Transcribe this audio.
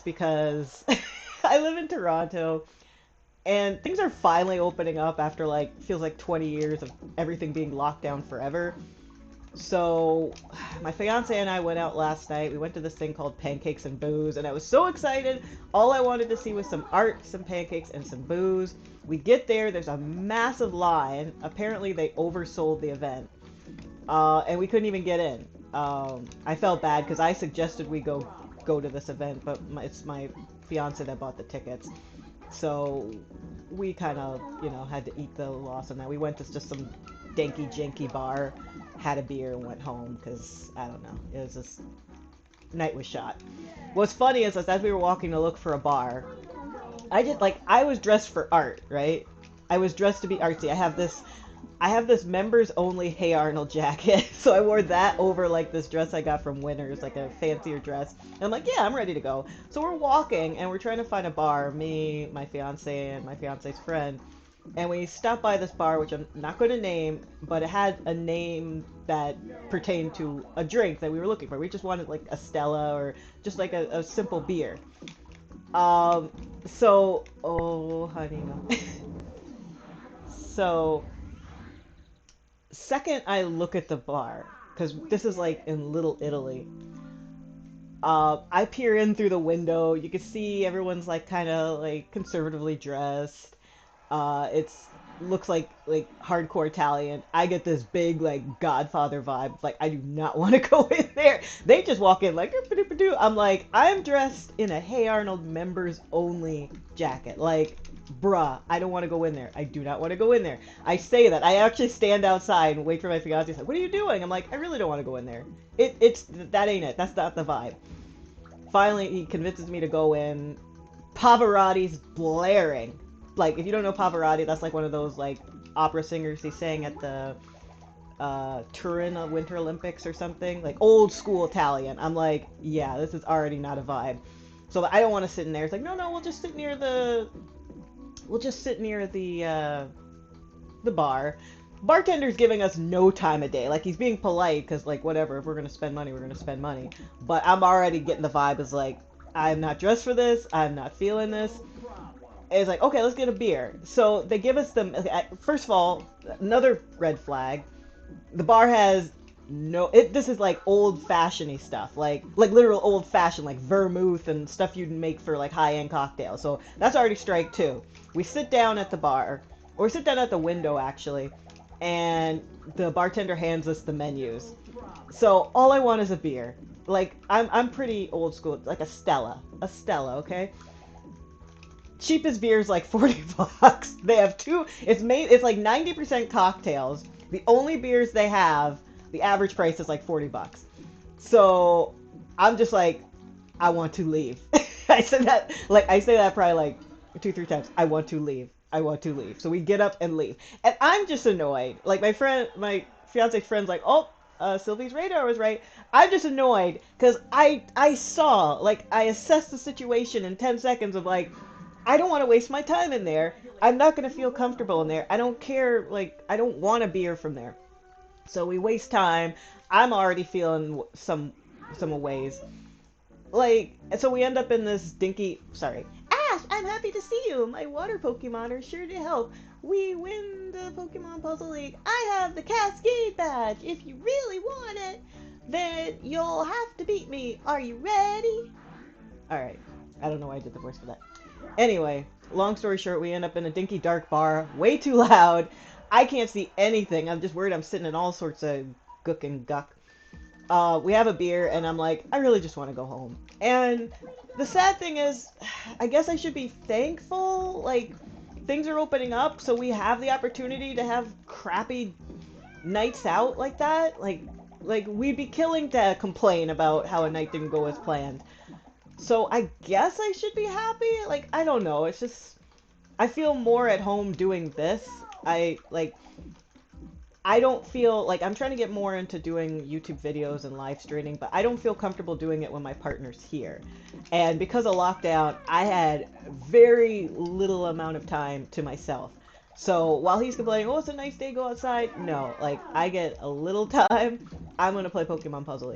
because I live in Toronto and things are finally opening up after like feels like 20 years of everything being locked down forever. So my fiance and I went out last night. We went to this thing called Pancakes and Booze, and I was so excited. All I wanted to see was some art, some pancakes, and some booze. We get there, there's a massive line. Apparently they oversold the event, and we couldn't even get in. I felt bad because I suggested we go to this event, but it's my fiance that bought the tickets. So we kind of, had to eat the loss on that. We went to just some danky janky bar, had a beer, and went home because I don't know. It was just night was shot. What's funny is as we were walking to look for a bar, I was dressed for art, right? I was dressed to be artsy. I have this members only Hey Arnold jacket. So I wore that over like this dress I got from Winners, like a fancier dress. And I'm like, yeah, I'm ready to go. So we're walking and we're trying to find a bar, me, my fiance, and my fiance's friend. And we stopped by this bar, which I'm not going to name, but it had a name that pertained to a drink that we were looking for. We just wanted like a Stella or just like a simple beer. Um, oh, honey, no. So second I look at the bar, because this is like in Little Italy. I peer in through the window. You can see everyone's like kind of like conservatively dressed. It's looks like hardcore Italian. I get this big like Godfather vibe. Like I do not want to go in there. They just walk in like "Doo-ba-doo-ba-doo." I'm like I'm dressed in a Hey Arnold members only jacket. Like bruh, I don't want to go in there. I do not want to go in there. I say that. I actually stand outside and wait for my fiance. He's like, "What are you doing?" I'm like, "I really don't want to go in there. It's that ain't it. That's not the vibe." Finally, he convinces me to go in. Pavarotti's blaring. Like, if you don't know Pavarotti, that's like one of those like opera singers he sang at the Turin Winter Olympics or something. Like old school Italian. I'm like, yeah, this is already not a vibe. So I don't want to sit in there. It's like, no, we'll just sit near the bar. Bartender's giving us no time of day. Like he's being polite because like whatever, if we're gonna spend money, we're gonna spend money. But I'm already getting the vibe is like I'm not dressed for this. I'm not feeling this. It's like okay, let's get a beer. So they give us them. First of all, another red flag. The bar has no. This is like old fashioned stuff, like literal old fashioned, like vermouth and stuff you'd make for like high end cocktails. So that's already strike two. We sit down at the bar, or we sit down at the window actually, and the bartender hands us the menus. So all I want is a beer. Like I'm pretty old school, like a Stella, okay? Cheapest beer is like 40 bucks. They have two. It's like 90% cocktails. The only beers they have, the average price is like 40 bucks. So I'm just like, I want to leave. I say that probably like 2, 3 times. I want to leave. I want to leave. So we get up and leave. And I'm just annoyed. Like my fiance's friend's like, oh, Sylvie's radar was right. I'm just annoyed because I saw, like, I assessed the situation in 10 seconds of like, I don't want to waste my time in there. I'm not going to feel comfortable in there. I don't care, like, I don't want a beer from there. So we waste time. I'm already feeling some ways. Like, and so we end up in this dinky, sorry. Ash, I'm happy to see you. My water Pokemon are sure to help. We win the Pokemon Puzzle League. I have the Cascade badge. If you really want it, then you'll have to beat me. Are you ready? Alright. I don't know why I did the voice for that. Anyway, long story short, we end up in a dinky dark bar, way too loud. I can't see anything. I'm just worried I'm sitting in all sorts of gook and guck. We have a beer, and I'm like, I really just want to go home. And the sad thing is, I guess I should be thankful. Like, things are opening up, so we have the opportunity to have crappy nights out like that. Like we'd be killing to complain about how a night didn't go as planned. So I guess I should be happy. Like, I don't know. It's just, I feel more at home doing this. I don't feel like I'm trying to get more into doing YouTube videos and live streaming, but I don't feel comfortable doing it when my partner's here. And because of lockdown, I had very little amount of time to myself. So while he's complaining, oh, it's a nice day, go outside. No, like I get a little time. I'm going to play Pokemon Puzzle League.